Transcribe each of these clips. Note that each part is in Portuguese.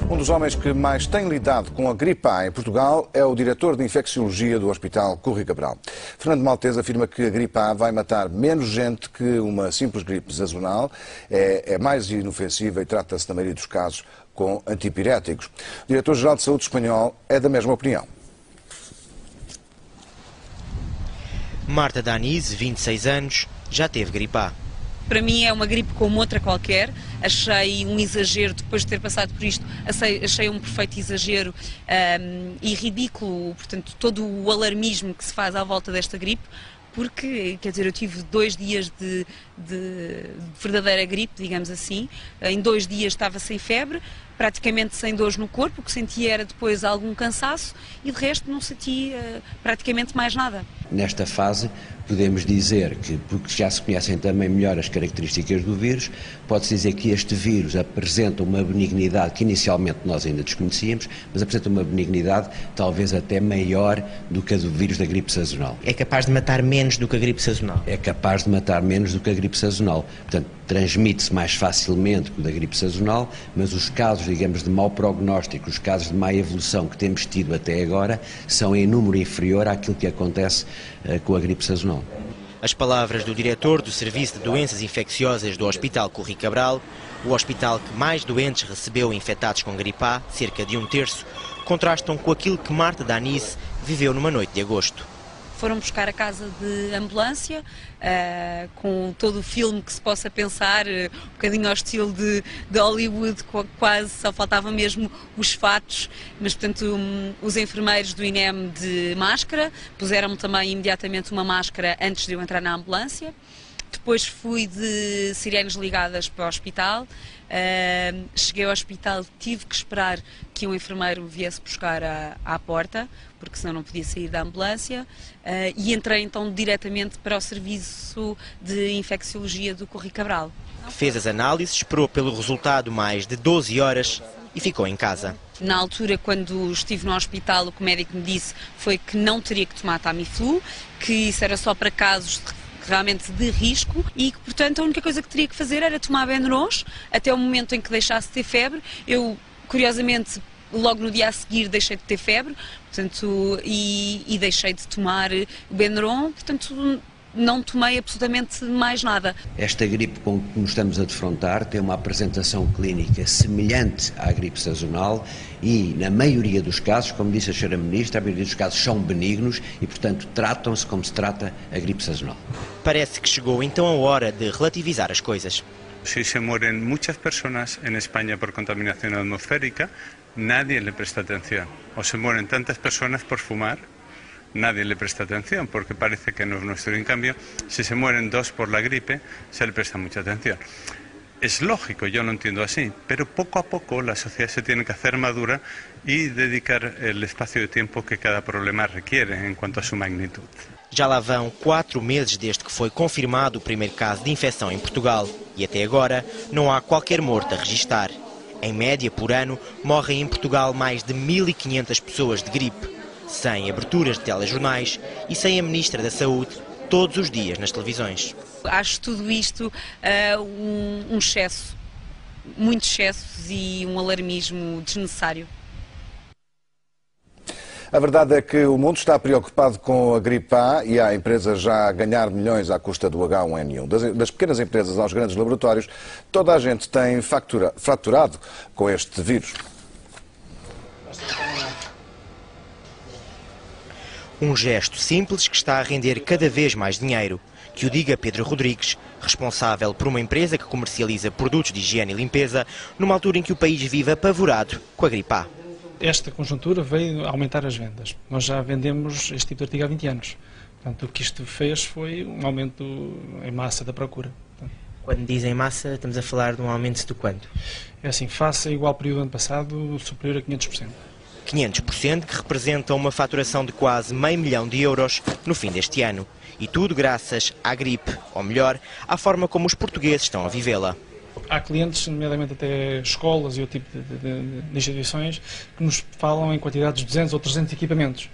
Um dos homens que mais tem lidado com a gripe A em Portugal é o diretor de infecciologia do Hospital Curri Cabral. Fernando Maltese afirma que a gripe A vai matar menos gente que uma simples gripe sazonal, é mais inofensiva e trata-se, na maioria dos casos, com antipiréticos. O diretor-geral de Saúde espanhol é da mesma opinião. Marta Daniz, 26 anos, já teve gripe A. Para mim é uma gripe como outra qualquer. Achei um exagero, depois de ter passado por isto, achei um perfeito exagero e ridículo, portanto, todo o alarmismo que se faz à volta desta gripe, porque, quer dizer, eu tive 2 dias de verdadeira gripe, digamos assim. Em 2 dias estava sem febre, praticamente sem dores no corpo, o que sentia era depois algum cansaço e de resto não senti praticamente mais nada. Nesta fase podemos dizer que, porque já se conhecem também melhor as características do vírus, pode-se dizer que este vírus apresenta uma benignidade que inicialmente nós ainda desconhecíamos, mas apresenta uma benignidade talvez até maior do que a do vírus da gripe sazonal. É capaz de matar menos do que a gripe sazonal? É capaz de matar menos do que a gripe sazonal. Portanto, transmite-se mais facilmente que o da gripe sazonal, mas os casos, digamos, de mau prognóstico, os casos de má evolução que temos tido até agora, são em número inferior àquilo que acontece com a gripe sazonal. As palavras do diretor do Serviço de Doenças Infecciosas do Hospital Curri Cabral, o hospital que mais doentes recebeu infectados com gripe A, cerca de 1/3, contrastam com aquilo que Marta Daniz viveu numa noite de agosto. Foram buscar a casa de ambulância, com todo o filme que se possa pensar, um bocadinho ao estilo de Hollywood, quase, só faltavam mesmo os fatos, mas portanto os enfermeiros do INEM de máscara, puseram-me também imediatamente uma máscara antes de eu entrar na ambulância. Depois fui de sirenes ligadas para o hospital, cheguei ao hospital, tive que esperar que um enfermeiro me viesse buscar à porta, porque senão não podia sair da ambulância, e entrei então diretamente para o serviço de infecciologia do Curri Cabral. Fez as análises, esperou pelo resultado mais de 12 horas e ficou em casa. Na altura, quando estive no hospital, o que o médico me disse foi que não teria que tomar Tamiflu, que isso era só para casos realmente de risco e que, portanto, a única coisa que teria que fazer era tomar Benuron até o momento em que deixasse de ter febre. Eu, curiosamente, logo no dia a seguir deixei de ter febre, portanto, e deixei de tomar o Benuron, portanto, não tomei absolutamente mais nada. Esta gripe com que nos estamos a defrontar tem uma apresentação clínica semelhante à gripe sazonal e, na maioria dos casos, como disse a Sra. Ministra, a maioria dos casos são benignos e, portanto, tratam-se como se trata a gripe sazonal. Parece que chegou então a hora de relativizar as coisas. Si se mueren muchas personas en España por contaminación atmosférica, nadie le presta atención. O se mueren tantas personas por fumar, nadie le presta atención porque parece que no es nuestro. En cambio, si se mueren 2 por la gripe, se le presta mucha atención. Es lógico, yo lo entiendo así, pero poco a poco la sociedad se tiene que hacer madura y dedicar el espacio de tiempo que cada problema requiere en cuanto a su magnitud. Já lá vão 4 meses desde que foi confirmado o primeiro caso de infecção em Portugal e até agora não há qualquer morto a registar. Em média, por ano, morrem em Portugal mais de 1.500 pessoas de gripe, sem aberturas de telejornais e sem a Ministra da Saúde todos os dias nas televisões. Acho tudo isto um excesso, muitos excessos e um alarmismo desnecessário. A verdade é que o mundo está preocupado com a gripe A e há empresas já a ganhar milhões à custa do H1N1. Das pequenas empresas aos grandes laboratórios, toda a gente tem fraturado com este vírus. Um gesto simples que está a render cada vez mais dinheiro. Que o diga Pedro Rodrigues, responsável por uma empresa que comercializa produtos de higiene e limpeza, numa altura em que o país vive apavorado com a gripe A. Esta conjuntura veio aumentar as vendas. Nós já vendemos este tipo de artigo há 20 anos. Portanto, o que isto fez foi um aumento em massa da procura. Quando dizem massa, estamos a falar de um aumento de quanto? É assim, face a igual período do ano passado, superior a 500%. 500%, que representa uma faturação de quase €500 mil no fim deste ano. E tudo graças à gripe, ou melhor, à forma como os portugueses estão a vivê-la. Há clientes, nomeadamente até escolas e outro tipo de instituições, que nos falam em quantidades de 200 ou 300 equipamentos.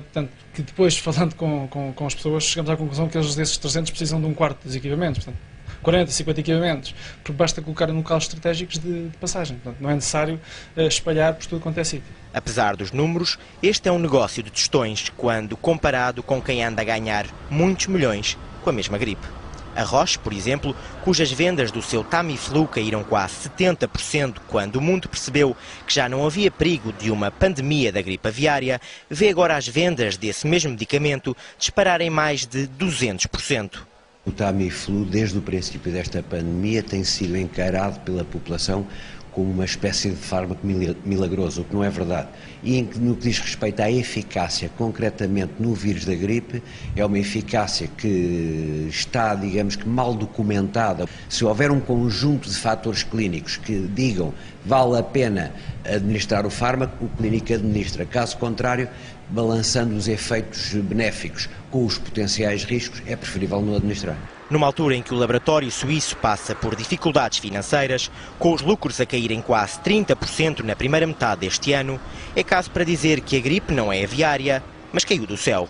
Portanto, que depois, falando com as pessoas, chegamos à conclusão que eles desses 300 precisam de um quarto dos equipamentos. Portanto, 40, 50 equipamentos, porque basta colocar em locais estratégicos de passagem. Portanto, não é necessário espalhar por tudo quanto é sítio. Apesar dos números, este é um negócio de tostões quando comparado com quem anda a ganhar muitos milhões com a mesma gripe. A Roche, por exemplo, cujas vendas do seu Tamiflu caíram quase 70% quando o mundo percebeu que já não havia perigo de uma pandemia da gripe aviária, vê agora as vendas desse mesmo medicamento dispararem mais de 200%. O Tamiflu, desde o princípio desta pandemia, tem sido encarado pela população como uma espécie de fármaco milagroso, o que não é verdade. E no que diz respeito à eficácia, concretamente no vírus da gripe, é uma eficácia que está, digamos que, mal documentada. Se houver um conjunto de fatores clínicos que digam vale a pena administrar o fármaco, o clínico administra. Caso contrário, balançando os efeitos benéficos com os potenciais riscos, é preferível não administrar. Numa altura em que o laboratório suíço passa por dificuldades financeiras, com os lucros a caírem quase 30% na primeira metade deste ano, é caso para dizer que a gripe não é aviária, mas caiu do céu.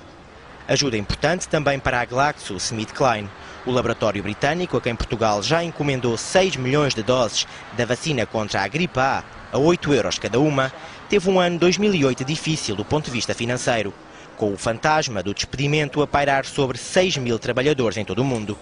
Ajuda importante também para a GlaxoSmithKline, o laboratório britânico a quem Portugal já encomendou 6 milhões de doses da vacina contra a gripe A 8 euros cada uma, teve um ano 2008 difícil do ponto de vista financeiro, com o fantasma do despedimento a pairar sobre 6 mil trabalhadores em todo o mundo.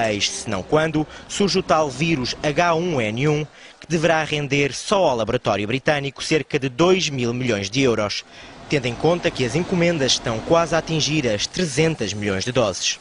Eis, se não quando, surge o tal vírus H1N1, que deverá render só ao laboratório britânico cerca de 2 mil milhões de euros, tendo em conta que as encomendas estão quase a atingir as 300 milhões de doses.